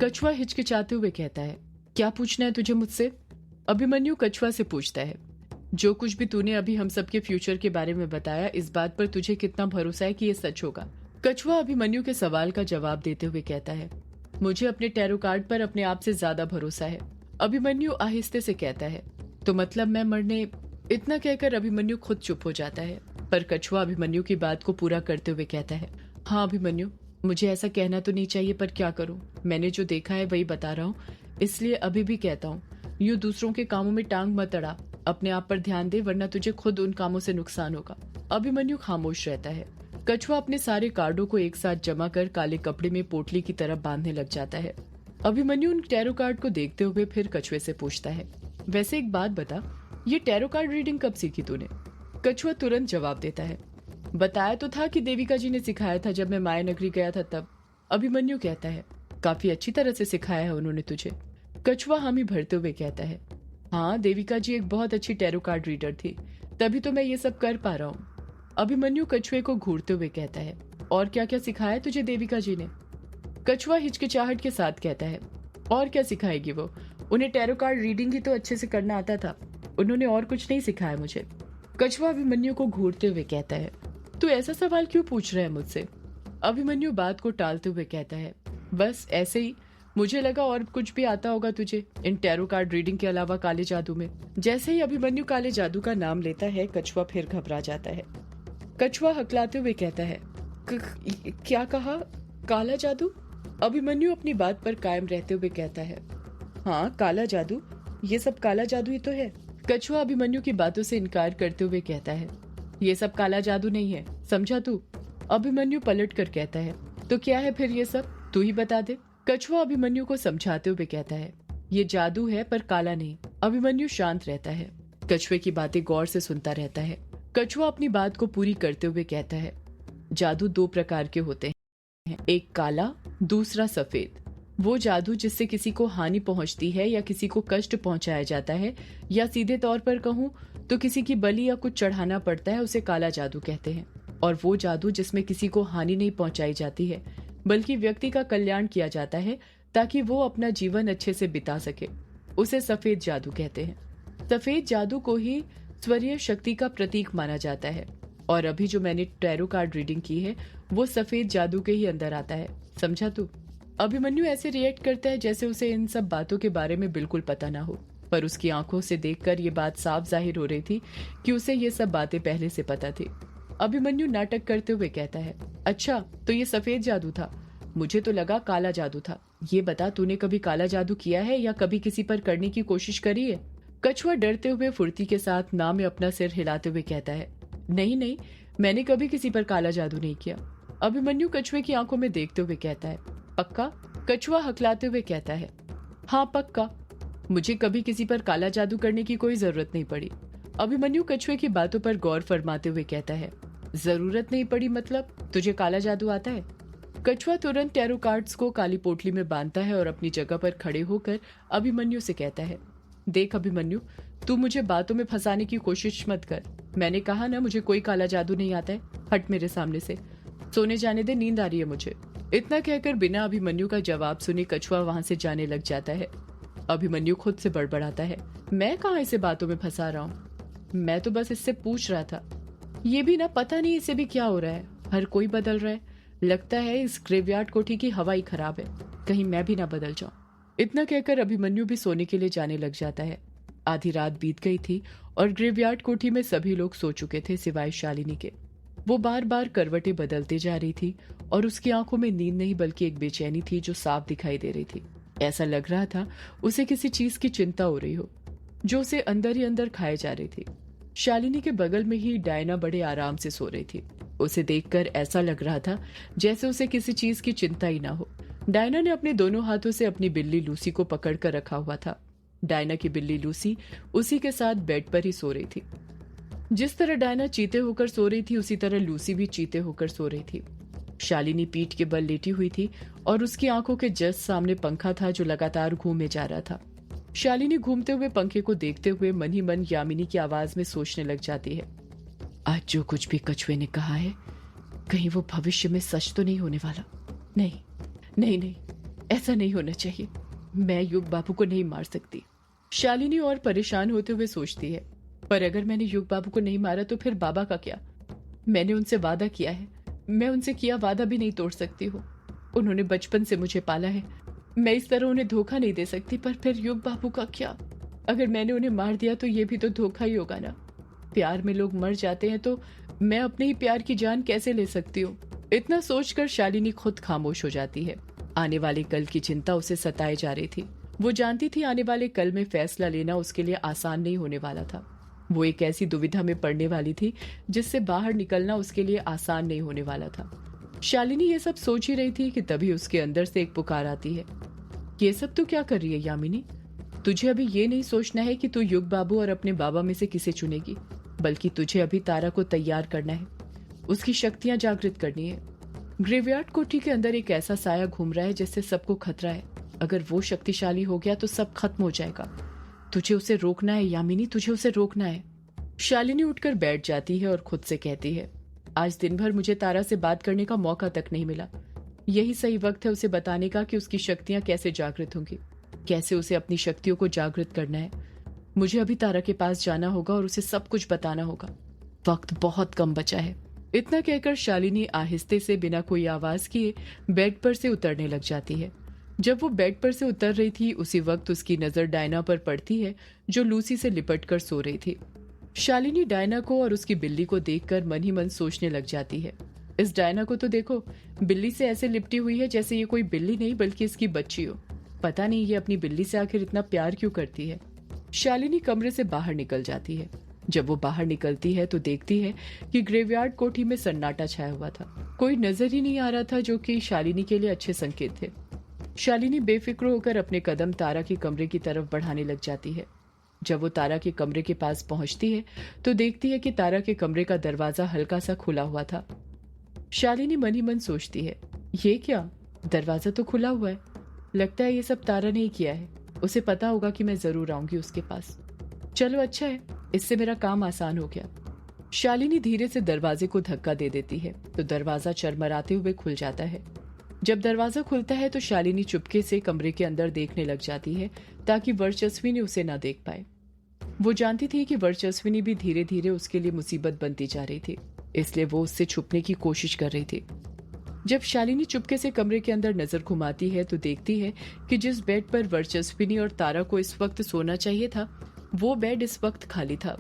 कछुआ हिचकिचाते हुए कहता है, क्या पूछना है तुझे मुझसे? अभिमन्यु कछुआ से पूछता है, जो कुछ भी तूने अभी हम सबके फ्यूचर के बारे में बताया, इस बात पर तुझे कितना भरोसा है कि ये सच होगा? कछुआ अभिमन्यु के सवाल का जवाब देते हुए कहता है, मुझे अपने टैरो कार्ड पर अपने आप से ज्यादा भरोसा है। अभिमन्यु आहिस्ते से कहता है, तो मतलब मैं मरने। इतना कहकर अभिमन्यु खुद चुप हो जाता है, पर कछुआ अभिमन्यु की बात को पूरा करते हुए कहता है, हाँ अभिमन्यु, मुझे ऐसा कहना तो नहीं चाहिए, पर क्या करूं, मैंने जो देखा है वही बता रहा हूँ, इसलिए अभी भी कहता हूँ, यूं दूसरों के कामों में टांग मत अड़ा, अपने आप पर ध्यान दे, वरना तुझे खुद उन कामों से नुकसान होगा। अभिमन्यु खामोश रहता है। कछुआ अपने सारे कार्डों को एक साथ जमा कर काले कपड़े में पोटली की तरफ बांधने लग जाता है। अभिमन्यु उन टैरो कार्ड को देखते हुए फिर कछुए से पूछता है, वैसे एक बात बता, ये टैरो कार्ड रीडिंग कब सीखी तूने? कछुआ तुरंत जवाब देता है, बताया तो था कि देविका जी ने सिखाया था जब मैं माया नगरी गया था तब। अभिमन्यु कहता है, काफी अच्छी तरह से सिखाया है उन्होंने तुझे। कछुआ हामी भरते हुए कहता है, हाँ देविका जी एक बहुत अच्छी टैरो कार्ड रीडर थी, तभी तो मैं ये सब कर पा रहा हूँ। अभिमन्यु कछुए को घूरते हुए कहता है, और क्या क्या सिखाया तुझे देविका जी ने? कछुआ हिचकिचाहट के साथ कहता है, और क्या सिखाएगी वो, उन्हें टैरो कार्ड रीडिंग ही तो अच्छे से करना आता था, उन्होंने और कुछ नहीं सिखाया मुझे। कछुआ अभिमन्यु को घूरते हुए कहता है, तू ऐसा सवाल क्यों पूछ रहा है मुझसे? अभिमन्यु बात को टालते हुए कहता है, बस ऐसे ही, मुझे लगा और कुछ भी आता होगा तुझे इन टैरो कार्ड रीडिंग के अलावा काले जादू में। जैसे ही अभिमन्यु काले जादू का नाम लेता है, कछुआ फिर घबरा जाता है। कछुआ हकलाते हुए कहता है, क्या कहा, काला जादू? अभिमन्यु अपनी बात पर कायम रहते हुए कहता है, हाँ काला जादू, ये सब काला जादू ही तो है। कछुआ अभिमन्यु की बातों से इनकार करते हुए कहता है, ये सब काला जादू नहीं है, समझा तू? अभिमन्यु पलट कर कहता है, तो क्या है फिर ये सब, तू ही बता दे। कछुआ अभिमन्यु को समझाते हुए कहता है, ये जादू है पर काला नहीं। अभिमन्यु शांत रहता है, कछुए की बातें गौर से सुनता रहता है। कछुआ अपनी बात को पूरी करते हुए कहता है, जादू दो प्रकार के होते हैं, एक काला, दूसरा सफेद। वो जादू जिससे किसी को हानि पहुंचती है या किसी को कष्ट पहुंचाया जाता है, या सीधे तौर पर कहूं तो किसी की बलि या कुछ चढ़ाना पड़ता है, उसे काला जादू कहते हैं। और वो जादू जिसमें किसी को हानि नहीं पहुंचाई जाती है, बल्कि व्यक्ति का कल्याण किया जाता है ताकि वो अपना जीवन अच्छे से बिता सके, उसे सफेद जादू कहते हैं। सफेद जादू को ही ईश्वरीय शक्ति का प्रतीक माना जाता है, और अभी जो मैंने टैरो कार्ड रीडिंग की है वो सफेद जादू के ही अंदर आता है, समझा तू? अभिमन्यु ऐसे रिएक्ट करता है जैसे उसे इन सब बातों के बारे में बिल्कुल पता ना हो, पर उसकी आंखों से देखकर ये बात साफ जाहिर हो रही थी कि उसे ये सब बातें पहले से पता थी। अभिमन्यु नाटक करते हुए कहता है, अच्छा तो ये सफेद जादू था, मुझे तो लगा काला जादू था। ये बता, तूने कभी काला जादू किया है या कभी किसी पर करने की कोशिश करी है? कछुआ डरते हुए फुर्ती के साथ ना में अपना सिर हिलाते हुए कहता है, नहीं नहीं, मैंने कभी किसी पर काला जादू नहीं किया। अभिमन्यु कछुए की आंखों में देखते हुए कहता है, पक्का? कछुआ हकलाते हुए कहता है, हाँ पक्का, मुझे कभी किसी पर काला जादू करने की कोई जरूरत नहीं पड़ी। अभिमन्यु कछुए की बातों पर गौर फरमाते हुए कहता है, जरूरत नहीं पड़ी मतलब तुझे काला जादू आता है? कछुआ तुरंत टैरो कार्ड्स को काली पोटली में बांधता है और अपनी जगह पर खड़े होकर अभिमन्यु से कहता है, देख अभिमन्यु, तू मुझे बातों में फंसाने की कोशिश मत कर, मैंने कहा ना मुझे कोई काला जादू नहीं आता है, हट मेरे सामने से, सोने जाने दे, नींद आ रही है मुझे। इतना कहकर बिना अभिमन्यु का जवाब सुने कछुआ वहां से जाने लग जाता है। अभिमन्यु खुद से बड़बड़ाता है, मैं कहाँ इसे बातों में फंसा रहा हूँ, मैं तो बस इससे पूछ रहा था, ये भी ना पता नहीं इसे भी क्या हो रहा है, हर कोई बदल रहा है, लगता है इस ग्रेवयार्ड कोठी की हवा ही खराब है, कहीं मैं भी ना बदल जाऊं। इतना कहकर अभिमन्यु भी सोने के लिए जाने लग जाता है। आधी रात बीत गई थी और ग्रेवयार्ड कोठी में सभी लोग सो चुके थे सिवाय शालिनी के। वो बार बार करवटें बदलते जा रही थी और उसकी आंखों में नींद नहीं बल्कि एक बेचैनी थी जो साफ दिखाई दे रही थी। ऐसा लग रहा था उसे किसी चीज की चिंता हो रही हो जो उसे अंदर ही अंदर खाए जा रही थी। शालिनी के बगल में ही डायना बड़े आराम से सो रही थी। उसे देखकर ऐसा लग रहा था जैसे उसे किसी चीज की चिंता ही ना हो। डायना ने अपने दोनों हाथों से अपनी बिल्ली लूसी को पकड़ कर रखा हुआ था। डायना की बिल्ली लूसी उसी के साथ बेड पर ही सो रही थी। जिस तरह डायना चीते होकर सो रही थी उसी तरह लूसी भी चीते होकर सो रही थी। शालिनी पीठ के बल लेटी हुई थी और उसकी आंखों के जस्ट सामने पंखा था जो लगातार घूमे जा रहा था। शालिनी घूमते हुए पंखे को देखते हुए मन ही मन यामिनी की आवाज में सोचने लग जाती है, आज जो कुछ भी कछुए ने कहा है कहीं वो भविष्य में सच तो नहीं होने वाला। नहीं नहीं नहीं, ऐसा नहीं होना चाहिए। मैं युग बाबू को नहीं मार सकती। शालिनी और परेशान होते हुए सोचती है, पर अगर मैंने युग बाबू को नहीं मारा तो फिर बाबा का क्या? मैंने उनसे वादा किया है, मैं उनसे किया वादा भी नहीं तोड़ सकती हूँ। उन्होंने बचपन से मुझे पाला है, मैं इस तरह उन्हें धोखा नहीं दे सकती। पर फिर युग बाबू का क्या? अगर मैंने उन्हें मार दिया तो ये भी तो धोखा ही होगा ना। प्यार में लोग मर जाते हैं तो मैं अपने ही प्यार की जान कैसे ले सकती हूँ? इतना सोचकर शालिनी खुद खामोश हो जाती है। आने वाले कल की चिंता उसे सताए जा रही थी। वो जानती थी आने वाले कल में फैसला लेना उसके लिए आसान नहीं होने वाला था। वो एक ऐसी दुविधा में पड़ने वाली थी जिससे बाहर निकलना उसके लिए आसान नहीं होने वाला था। शालिनी ये सब सोच ही रही थी कि तभी उसके अंदर से एक पुकार आती है। ये सब तू क्या कर रही है यामिनी? तुझे अभी ये नहीं सोचना है कि तू युग बाबू और अपने बाबा में से किसे चुनेगी, बल्कि तुझे अभी तारा को तैयार करना है, उसकी शक्तियां जागृत करनी है। ग्रेवयार्ड कोठी के अंदर एक ऐसा साया घूम रहा है जिससे सबको खतरा है। अगर वो शक्तिशाली हो गया तो सब खत्म हो जाएगा। तुझे उसे रोकना है यामिनी, तुझे उसे रोकना है। शालिनी उठकर बैठ जाती है और खुद से कहती है, आज दिन भर मुझे तारा से बात करने का मौका तक नहीं मिला। यही सही वक्त है उसे बताने का कि उसकी शक्तियां कैसे जागृत होंगी, कैसे उसे अपनी शक्तियों को जागृत करना है। मुझे अभी तारा के पास जाना होगा और उसे सब कुछ बताना होगा। वक्त बहुत कम बचा है। इतना कहकर शालिनी आहिस्ते से बिना कोई आवाज किए बेड पर से उतरने लग जाती है। जब वो बेड पर से उतर रही थी उसी वक्त उसकी नजर डायना पर पड़ती है, जो लूसी से लिपट कर सो रही थी। शालिनी डायना को और उसकी बिल्ली को देखकर मन ही मन सोचने लग जाती है, इस डायना को तो देखो, बिल्ली से ऐसे लिपटी हुई है जैसे ये कोई बिल्ली नहीं बल्कि इसकी बच्ची हो। पता नहीं ये अपनी बिल्ली से आखिर इतना प्यार क्यों करती है। शालिनी कमरे से बाहर निकल जाती है। जब वो बाहर निकलती है तो देखती है कि ग्रेवयार्ड कोठी में सन्नाटा छाया हुआ था। कोई नजर ही नहीं आ रहा था, जो कि शालिनी के लिए अच्छे संकेत थे। शालिनी बेफिक्र होकर अपने कदम तारा के कमरे की तरफ बढ़ाने लग जाती है। जब वो तारा के कमरे के पास पहुंचती है तो देखती है कि तारा के कमरे का दरवाजा हल्का सा खुला हुआ था। शालिनी मन ही मन सोचती है, ये क्या, दरवाजा तो खुला हुआ है। लगता है ये सब तारा ने ही किया है। उसे पता होगा कि मैं जरूर आऊंगी उसके पास। चलो अच्छा है, इससे मेरा काम आसान हो गया। शालिनी धीरे से दरवाजे को धक्का दे देती है तो दरवाजा चरमराते हुए खुल जाता है। जब दरवाजा खुलता है तो शालिनी चुपके से कमरे के अंदर देखने लग जाती है ताकि वर्चस्विनी उसे ना देख पाए। वो जानती थी कि वर्चस्विनी भी धीरे धीरे उसके लिए मुसीबत बनती जा रही थी, इसलिए वो उससे छुपने की कोशिश कर रही थी। जब शालिनी चुपके से कमरे के अंदर नजर घुमाती है तो देखती है कि जिस बेड पर वर्चस्विनी और तारा को इस वक्त सोना चाहिए था, वो बेड इस वक्त खाली था।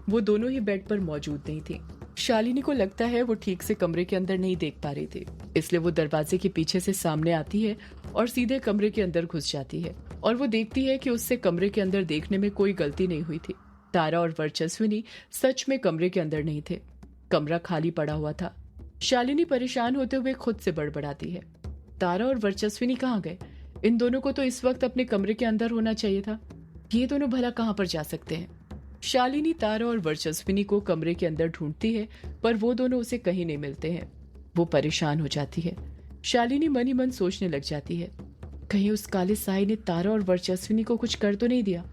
वो दोनों ही बेड पर मौजूद नहीं थी। शालिनी को लगता है वो ठीक से कमरे के अंदर नहीं देख पा रही थी, इसलिए वो दरवाजे के पीछे से सामने आती है और सीधे कमरे के अंदर घुस जाती है। और वो देखती है कि उससे कमरे के अंदर देखने में कोई गलती नहीं हुई थी। तारा और वर्चस्विनी सच में कमरे के अंदर नहीं थे। कमरा खाली पड़ा हुआ था। शालिनी परेशान होते हुए खुद से बड़बड़ाती है, तारा और वर्चस्विनी कहाँ गए? इन दोनों को तो इस वक्त अपने कमरे के अंदर होना चाहिए था। ये दोनों भला कहाँ पर जा सकते हैं? शालिनी तारा और वर्चस्विनी को कमरे के अंदर ढूंढती है, पर वो दोनों उसे कहीं नहीं मिलते हैं। वो परेशान हो जाती है। शालिनी मन ही मन सोचने लग जाती है, कहीं उस काले साए ने तारा और वर्चस्विनी को कुछ कर तो नहीं दिया।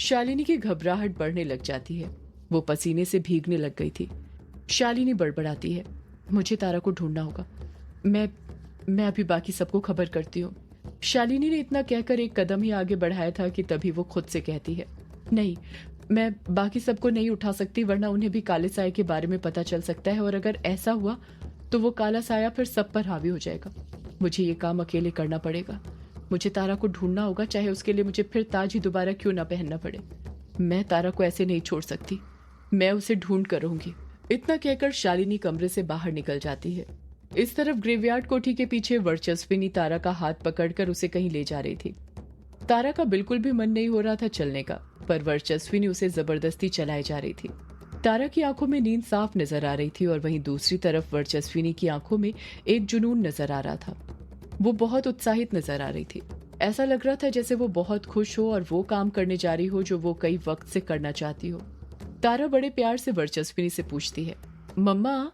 शालिनी की घबराहट बढ़ने लग जाती है। वो पसीने से भीगने लग गई थी। शालिनी बड़बड़ाती है, मुझे तारा को ढूंढना होगा। मैं अभी बाकी सबको खबर करती हूँ। शालिनी ने इतना कहकर एक कदम ही आगे बढ़ाया था कि तभी वो खुद से कहती है, नहीं, मैं बाकी सबको नहीं उठा सकती, वरना उन्हें भी काले साए के बारे में पता चल सकता है और अगर ऐसा हुआ तो वो काला साया फिर सब पर हावी हो जाएगा। मुझे ये काम अकेले करना पड़ेगा। मुझे तारा को ढूंढना होगा, चाहे उसके लिए मुझे फिर ताज ही दोबारा क्यों ना पहनना पड़े। मैं तारा को ऐसे नहीं छोड़ सकती। मैं उसे ढूंढ कर रहूंगी। इतना कहकर शालिनी कमरे से बाहर निकल जाती है। इस तरफ ग्रेवयार्ड कोठी के पीछे वर्चस्विनी तारा का हाथ पकड़कर उसे कहीं ले जा रही थी। तारा का बिल्कुल भी मन नहीं हो रहा था चलने का, पर वर्चस्विनी उसे जबरदस्ती चलाई जा रही थी। तारा की आंखों में नींद साफ नजर आ रही थी और वहीं दूसरी तरफ वर्चस्विनी की आंखों में एक जुनून नजर आ रहा था। वो बहुत उत्साहित नजर आ रही थी। ऐसा लग रहा था जैसे वो बहुत खुश हो और वो काम करने जा रही हो जो वो कई वक्त से करना चाहती हो। तारा बड़े प्यार से वर्चस्विनी से पूछती है, मम्मा,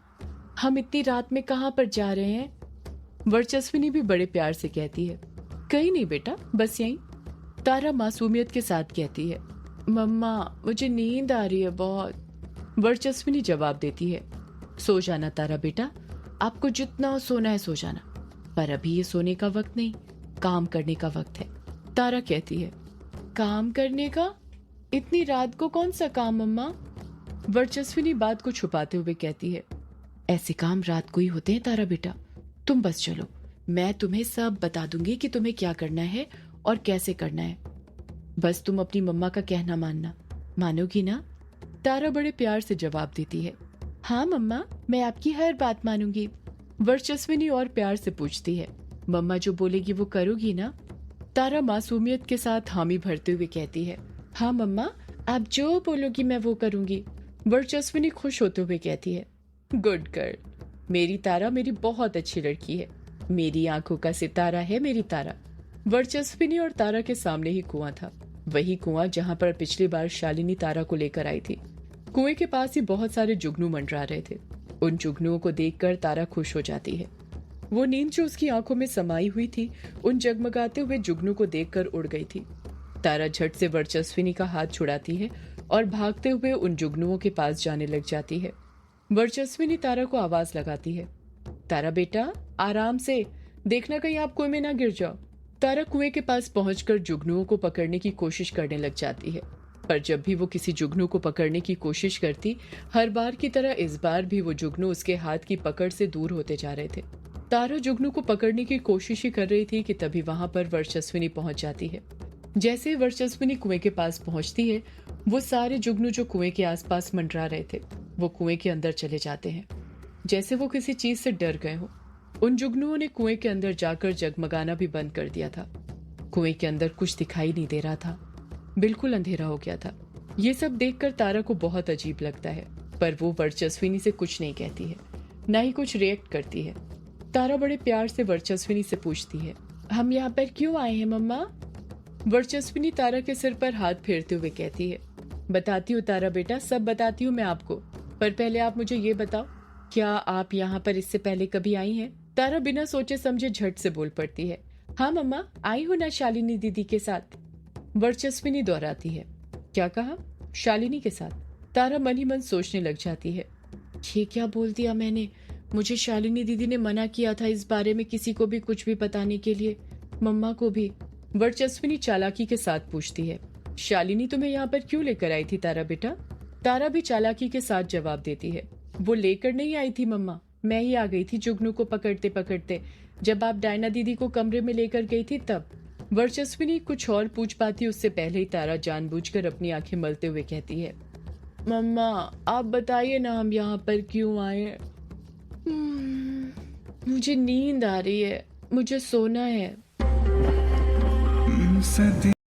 हम इतनी रात में कहाँ पर जा रहे हैं? वर्चस्विनी भी बड़े प्यार से कहती है, कहीं नहीं बेटा, बस यहीं। तारा मासूमियत के साथ कहती है, मम्मा मुझे नींद आ रही है बहुत। वर्चस्विनी जवाब देती है, सो जाना तारा बेटा, आपको जितना सोना है सो जाना, पर अभी ये सोने का वक्त नहीं। काम करने का वक्त है। तारा कहती है, काम करने का? इतनी रात को कौन सा काम मम्मा? वर्चस्विनी बात को छुपाते हुए कहती है, ऐसे काम रात को ही होते हैं तारा बेटा। तुम बस चलो, मैं तुम्हें सब बता दूंगी कि तुम्हें क्या करना है और कैसे करना है। बस तुम अपनी मम्मा का कहना मानना, मानोगी ना? तारा बड़े प्यार से जवाब देती है, हाँ मम्मा, मैं आपकी हर बात मानूंगी। वर्चस्विनी और प्यार से पूछती है, मम्मा जो बोलेगी वो करोगी ना? तारा मासूमियत के साथ हामी भरते हुए कहती है, हाँ मम्मा, आप जो बोलोगी मैं वो करूंगी। वर्चस्विनी खुश होते हुए कहती है, गुड गर्ल, मेरी तारा मेरी बहुत अच्छी लड़की है, मेरी आंखों का सितारा है मेरी तारा। वर्चस्विनी और तारा के सामने ही कुआं था, वही कुआं जहां पर पिछली बार शालिनी तारा को लेकर आई थी। कुएं के पास ही बहुत सारे जुगनू मंडरा रहे थे। उन जुगनुओं को देखकर तारा खुश हो जाती है। वो नींद जो उसकी आंखों में समाई हुई थी, उन जगमगाते हुए जुगनू को देखकर उड़ गई थी। तारा झट से वर्चस्विनी का हाथ छुड़ाती है और भागते हुए उन जुगनुओं के पास जाने लग जाती है। वर्चस्विनी तारा को आवाज लगाती है, तारा बेटा आराम से, देखना कहीं आप कुएं में ना गिर जाओ। तारा कुएं के पास पहुंचकर जुगनुओं को पकड़ने की कोशिश करने लग जाती है, पर जब भी वो किसी जुगनू को पकड़ने की कोशिश करती, हर बार की तरह इस बार भी वो जुगनू उसके हाथ की पकड़ से दूर होते जा रहे थे। तारा जुगनू को पकड़ने की कोशिश ही कर रही थी कि तभी वहां पर वर्चस्विनी पहुंच जाती है। जैसे ही वर्चस्विनी कुएं के पास पहुंचती है, वो सारे जुगनू जो कुएं के आसपास मंडरा रहे थे, वो कुएं के अंदर चले जाते हैं, जैसे वो किसी चीज से डर गए हो। उन जुगनुओं ने कुएं के अंदर जाकर जगमगाना भी बंद कर दिया था। कुएं के अंदर कुछ दिखाई नहीं दे रहा था, बिल्कुल अंधेरा हो गया था। ये सब देखकर तारा को बहुत अजीब लगता है, पर वो वर्चस्विनी से कुछ नहीं कहती है, ना ही कुछ रिएक्ट करती है। तारा बड़े प्यार से वर्चस्विनी से पूछती है, हम यहाँ पर क्यों आए हैं मम्मा? वर्चस्विनी तारा के सिर पर हाथ फेरते हुए कहती है, बताती हूँ तारा बेटा, सब बताती हूँ मैं आपको, पर पहले आप मुझे ये बताओ, क्या आप यहाँ पर इससे पहले कभी आई हैं? तारा बिना सोचे समझे झट से बोल पड़ती है, हाँ मम्मा, आई हूँ ना शालिनी दीदी के साथ। वर्चस्विनी दोहराती है, क्या कहा? शालिनी के साथ? तारा मन ही मन सोचने लग जाती है, ये क्या बोल दिया मैंने? मुझे शालिनी दीदी ने मना किया था इस बारे में किसी को भी कुछ भी बताने के लिए, मम्मा को भी। वर्चस्विनी चालाकी के साथ पूछती है, शालिनी तुम्हें यहाँ पर क्यों लेकर आई थी तारा बेटा? तारा भी चालाकी के साथ जवाब देती है, वो लेकर नहीं आई थी मम्मा, मैं ही आ गई थी जुगनू को पकड़ते पकड़ते, जब आप डायना दीदी को कमरे में लेकर गई थी तब। वर्चस्विनी कुछ और पूछ पाती उससे पहले ही तारा जानबूझकर अपनी आंखें मलते हुए कहती है, मम्मा आप बताइए ना हम यहाँ पर क्यों आए? मुझे नींद आ रही है, मुझे सोना है।